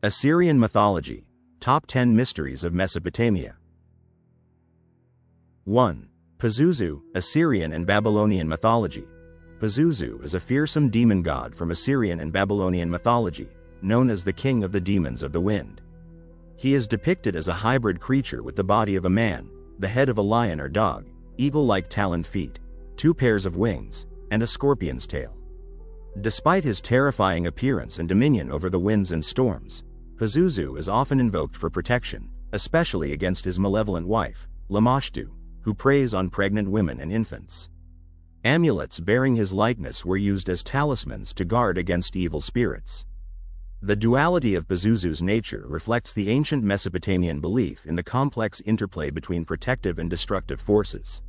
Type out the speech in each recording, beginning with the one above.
Assyrian Mythology, Top 10 Mysteries of Mesopotamia. 1. Pazuzu, Assyrian and Babylonian Mythology. Pazuzu is a fearsome demon god from Assyrian and Babylonian mythology, known as the king of the demons of the wind. He is depicted as a hybrid creature with the body of a man, the head of a lion or dog, eagle-like taloned feet, 2 pairs of wings, and a scorpion's tail. Despite his terrifying appearance and dominion over the winds and storms, Pazuzu is often invoked for protection, especially against his malevolent wife, Lamashtu, who preys on pregnant women and infants. Amulets bearing his likeness were used as talismans to guard against evil spirits. The duality of Pazuzu's nature reflects the ancient Mesopotamian belief in the complex interplay between protective and destructive forces.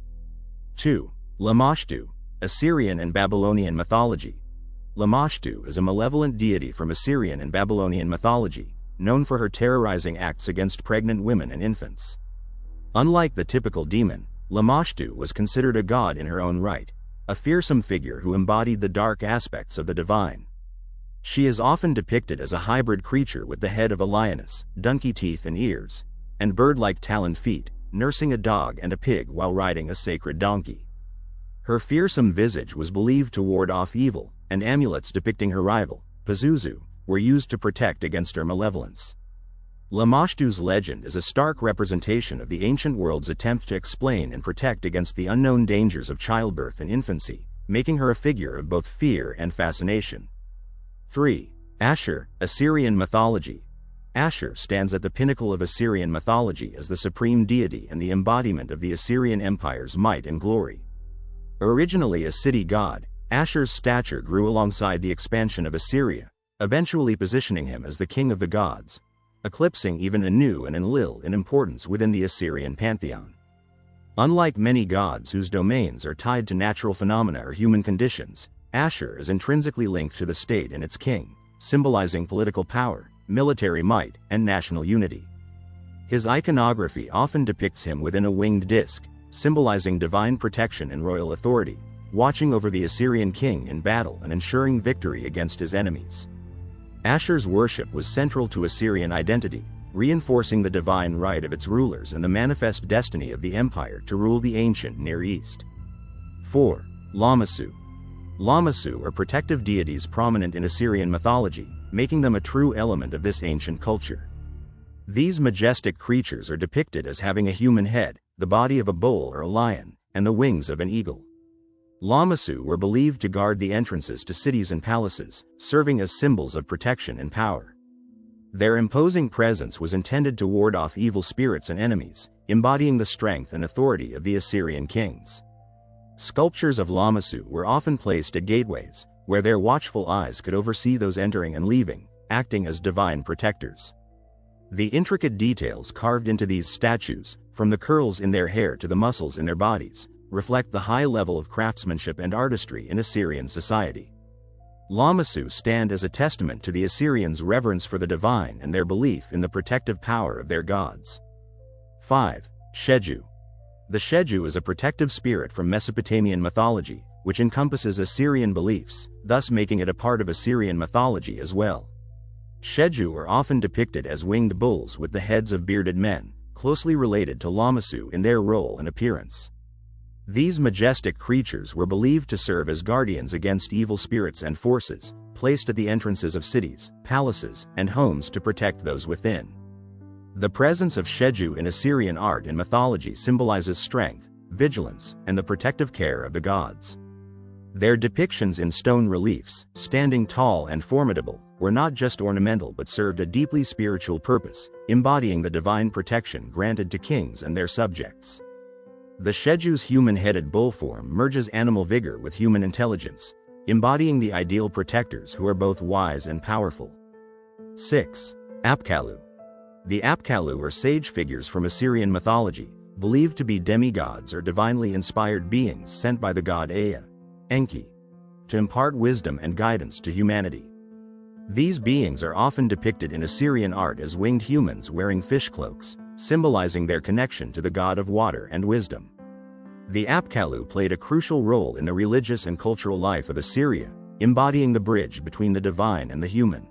2. Lamashtu, Assyrian and Babylonian Mythology. Lamashtu is a malevolent deity from Assyrian and Babylonian mythology, known for her terrorizing acts against pregnant women and infants. Unlike the typical demon, Lamashtu was considered a god in her own right, a fearsome figure who embodied the dark aspects of the divine. She is often depicted as a hybrid creature with the head of a lioness, donkey teeth and ears, and bird-like taloned feet, nursing a dog and a pig while riding a sacred donkey. Her fearsome visage was believed to ward off evil, and amulets depicting her rival, Pazuzu, were used to protect against her malevolence. Lamashtu's legend is a stark representation of the ancient world's attempt to explain and protect against the unknown dangers of childbirth and infancy, making her a figure of both fear and fascination. 3. Ashur, Assyrian Mythology. Ashur stands at the pinnacle of Assyrian mythology as the supreme deity and the embodiment of the Assyrian Empire's might and glory. Originally a city god, Ashur's stature grew alongside the expansion of Assyria, eventually positioning him as the king of the gods, eclipsing even Anu and Enlil in importance within the Assyrian pantheon. Unlike many gods whose domains are tied to natural phenomena or human conditions, Ashur is intrinsically linked to the state and its king, symbolizing political power, military might, and national unity. His iconography often depicts him within a winged disc, symbolizing divine protection and royal authority, watching over the Assyrian king in battle and ensuring victory against his enemies. Ashur's worship was central to Assyrian identity, reinforcing the divine right of its rulers and the manifest destiny of the empire to rule the ancient Near East. 4. Lamassu. Lamassu are protective deities prominent in Assyrian mythology, making them a true element of this ancient culture. These majestic creatures are depicted as having a human head, the body of a bull or a lion, and the wings of an eagle. Lamassu were believed to guard the entrances to cities and palaces, serving as symbols of protection and power. Their imposing presence was intended to ward off evil spirits and enemies, embodying the strength and authority of the Assyrian kings. Sculptures of Lamassu were often placed at gateways, where their watchful eyes could oversee those entering and leaving, acting as divine protectors. The intricate details carved into these statues, from the curls in their hair to the muscles in their bodies, reflect the high level of craftsmanship and artistry in Assyrian society. Lamassu stand as a testament to the Assyrians' reverence for the divine and their belief in the protective power of their gods. 5. Shedu. The Shedu is a protective spirit from Mesopotamian mythology, which encompasses Assyrian beliefs, thus making it a part of Assyrian mythology as well. Shedu are often depicted as winged bulls with the heads of bearded men, closely related to Lamassu in their role and appearance. These majestic creatures were believed to serve as guardians against evil spirits and forces, placed at the entrances of cities, palaces, and homes to protect those within. The presence of Shedu in Assyrian art and mythology symbolizes strength, vigilance, and the protective care of the gods. Their depictions in stone reliefs, standing tall and formidable, were not just ornamental but served a deeply spiritual purpose, embodying the divine protection granted to kings and their subjects. The Shedu's human-headed bull form merges animal vigor with human intelligence, embodying the ideal protectors who are both wise and powerful. 6. Apalo. The Apalo are sage figures from Assyrian mythology, believed to be demigods or divinely inspired beings sent by the god Ea, Enki, to impart wisdom and guidance to humanity. These beings are often depicted in Assyrian art as winged humans wearing fish cloaks, symbolizing their connection to the god of water and wisdom. The Apalo played a crucial role in the religious and cultural life of Assyria, embodying the bridge between the divine and the human.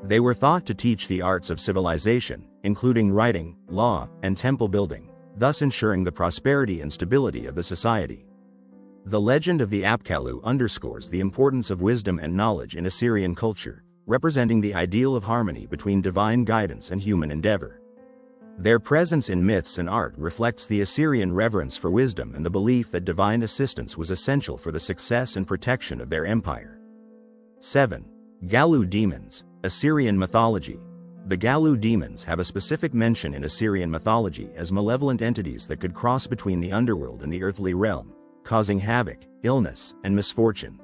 They were thought to teach the arts of civilization, including writing, law, and temple building, thus ensuring the prosperity and stability of the society. The legend of the Apalo underscores the importance of wisdom and knowledge in Assyrian culture, representing the ideal of harmony between divine guidance and human endeavor. Their presence in myths and art reflects the Assyrian reverence for wisdom and the belief that divine assistance was essential for the success and protection of their empire. 7. Gallo Demons, Assyrian Mythology. The Gallo Demons have a specific mention in Assyrian mythology as malevolent entities that could cross between the underworld and the earthly realm, causing havoc, illness, and misfortune.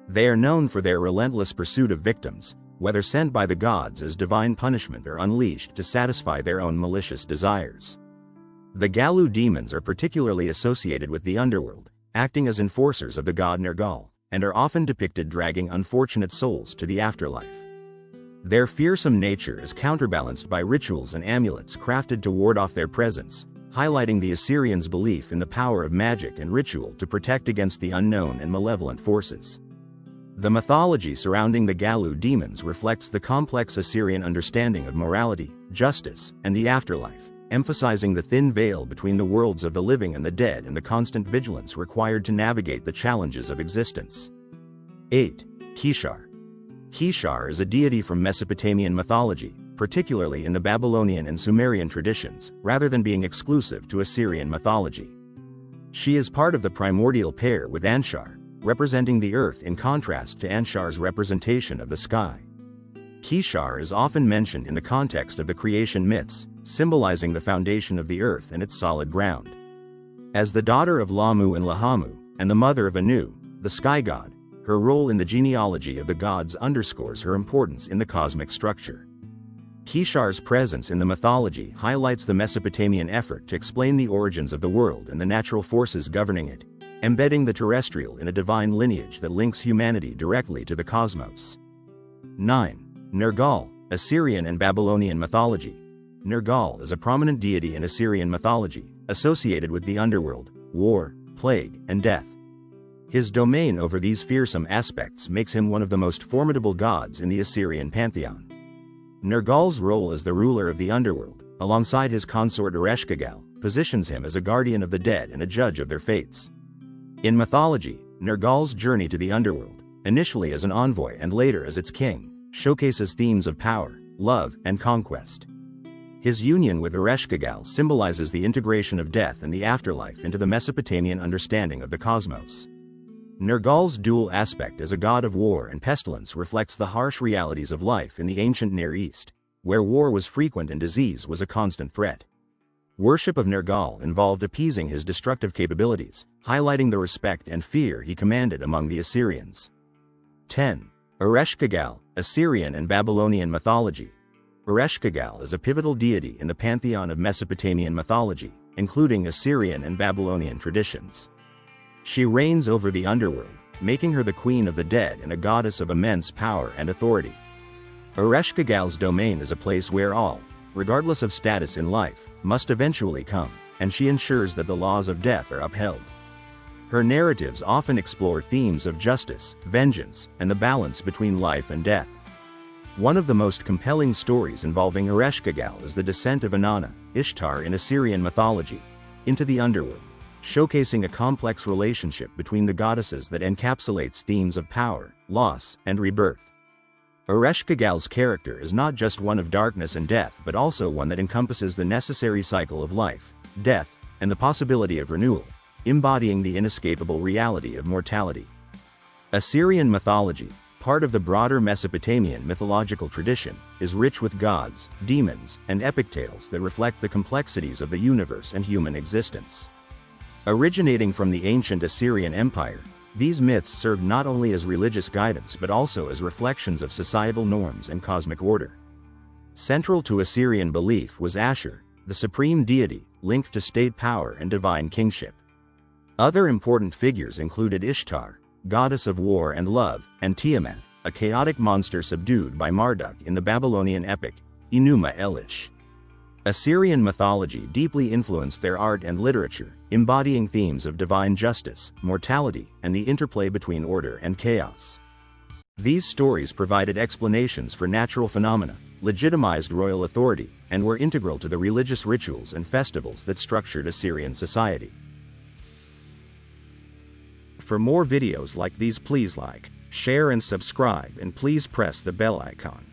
They are known for their relentless pursuit of victims, whether sent by the gods as divine punishment or unleashed to satisfy their own malicious desires. The Gallo demons are particularly associated with the underworld, acting as enforcers of the god Nergal, and are often depicted dragging unfortunate souls to the afterlife. Their fearsome nature is counterbalanced by rituals and amulets crafted to ward off their presence, highlighting the Assyrians' belief in the power of magic and ritual to protect against the unknown and malevolent forces. The mythology surrounding the Gallo demons reflects the complex Assyrian understanding of morality, justice, and the afterlife, emphasizing the thin veil between the worlds of the living and the dead and the constant vigilance required to navigate the challenges of existence. 8. Kishar. Kishar is a deity from Mesopotamian mythology, particularly in the Babylonian and Sumerian traditions, rather than being exclusive to Assyrian mythology. She is part of the primordial pair with Anshar, representing the earth in contrast to Anshar's representation of the sky. Kishar is often mentioned in the context of the creation myths, symbolizing the foundation of the earth and its solid ground. As the daughter of Lamu and Lahamu, and the mother of Anu, the sky god, her role in the genealogy of the gods underscores her importance in the cosmic structure. Kishar's presence in the mythology highlights the Mesopotamian effort to explain the origins of the world and the natural forces governing it, embedding the terrestrial in a divine lineage that links humanity directly to the cosmos. 9. Nergal, Assyrian and Babylonian mythology. Nergal is a prominent deity in Assyrian mythology, associated with the underworld, war, plague, and death. His domain over these fearsome aspects makes him one of the most formidable gods in the Assyrian pantheon. Nergal's role as the ruler of the underworld, alongside his consort Ereshkigal, positions him as a guardian of the dead and a judge of their fates. In mythology, Nergal's journey to the underworld, initially as an envoy and later as its king, showcases themes of power, love, and conquest. His union with Ereshkigal symbolizes the integration of death and the afterlife into the Mesopotamian understanding of the cosmos. Nergal's dual aspect as a god of war and pestilence reflects the harsh realities of life in the ancient Near East, where war was frequent and disease was a constant threat. Worship of Nergal involved appeasing his destructive capabilities, highlighting the respect and fear he commanded among the Assyrians. 10. Ereshkigal, Assyrian and Babylonian mythology. Ereshkigal is a pivotal deity in the pantheon of Mesopotamian mythology, including Assyrian and Babylonian traditions. She reigns over the underworld, making her the queen of the dead and a goddess of immense power and authority. Ereshkigal's domain is a place where all, regardless of status in life, must eventually come, and she ensures that the laws of death are upheld. Her narratives often explore themes of justice, vengeance, and the balance between life and death. One of the most compelling stories involving Ereshkigal is the descent of Inanna, Ishtar in Assyrian mythology, into the underworld, showcasing a complex relationship between the goddesses that encapsulates themes of power, loss, and rebirth. Ereshkigal's character is not just one of darkness and death but also one that encompasses the necessary cycle of life, death, and the possibility of renewal, embodying the inescapable reality of mortality. Assyrian mythology, part of the broader Mesopotamian mythological tradition, is rich with gods, demons, and epic tales that reflect the complexities of the universe and human existence. Originating from the ancient Assyrian Empire, these myths served not only as religious guidance but also as reflections of societal norms and cosmic order. Central to Assyrian belief was Ashur, the supreme deity, linked to state power and divine kingship. Other important figures included Ishtar, goddess of war and love, and Tiamat, a chaotic monster subdued by Marduk in the Babylonian epic, Enuma Elish. Assyrian mythology deeply influenced their art and literature, embodying themes of divine justice, mortality, and the interplay between order and chaos. These stories provided explanations for natural phenomena, legitimized royal authority, and were integral to the religious rituals and festivals that structured Assyrian society. For more videos like these, please like, share and subscribe, and please press the bell icon.